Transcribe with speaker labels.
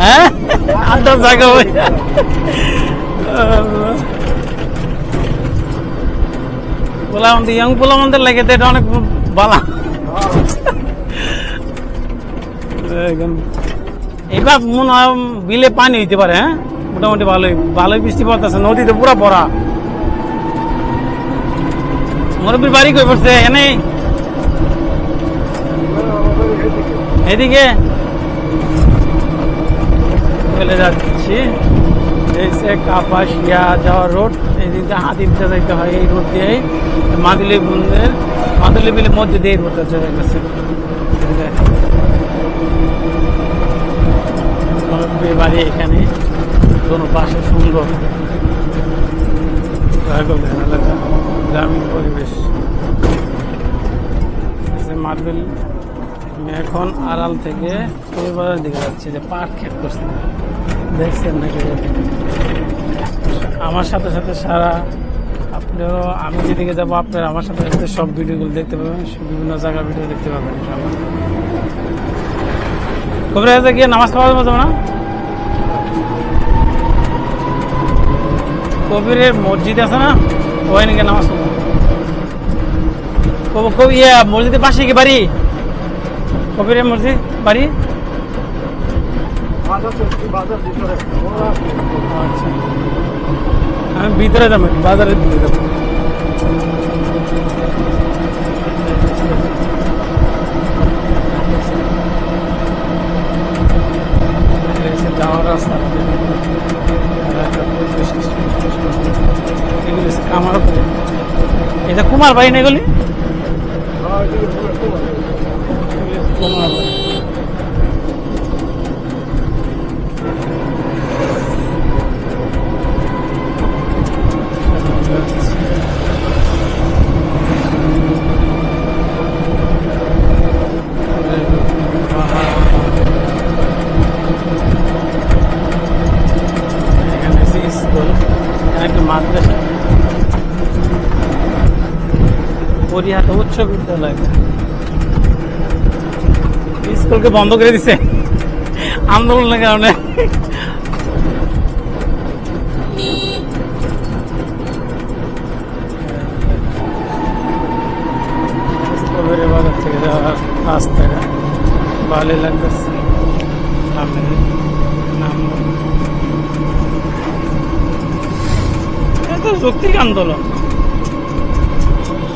Speaker 1: হ্যাঁ আড্ডার জায়গা ওই পোলাম ইয়াং পোলামদের লাগে তো এটা অনেক বালা এবার মনে হয় বিলে পানি হইতে পারে। হ্যাঁ মোটামুটি ভালোই ভালোই বৃষ্টি পড়তেছে, নদীতে পুরো ভরা। মুরব্বীর বাড়ি কই পড়ছে? এনে এদিকে চলে যাচ্ছি। এই সে কাপাসিয়া যাওয়ার রোড, এইদিকে হাতিতে যাইতে হয় এই রোড দিয়ে। মাদুলি বন্ধের মাদুলি বিলের মধ্যে দিয়ে রোডটা চলে গেছে। বাড়ি এখানে কোনো পাশে সুন্দর গ্রামীণ পরিবেশ। মাদুলি আমি এখন আড়াল থেকে কবিবাজার দিকে যাচ্ছি, যে পাট ক্ষেত করছে দেখছেন নাকি? আমার সাথে সাথে সারা আপনারও আমি যেদিকে যাবো আপনারা আমার সাথে সাথে সব ভিডিওগুলো দেখতে পাবেন, বিভিন্ন জায়গার ভিডিও দেখতে পাবেন। কবিরাজে গিয়ে নামাজ পড়া যাবে না? কবিরের মসজিদ আছে না, ওখানে গিয়ে নামাজ পড়বো। ইয়ে মসজিদের পাশে কি বাড়ি? কবিরের মসজিদ বাড়ি? আচ্ছা আমি ভিতরে যাবো, বাজারের দিকে যাবো। যাওয়ার রাস্তা আমার এটা কুমার বাড়ি না এগুলি? কুমার বাড়ি। মাদ্রাসা পরিহাট উচ্চ বিদ্যালয় স্কুলকে বন্ধ করে দিছে আন্দোলনের কারণে। বাজার থেকে যাওয়ার রাস্তাটা ভালোই লাগতেছে। যৌক্তিক আন্দোলন।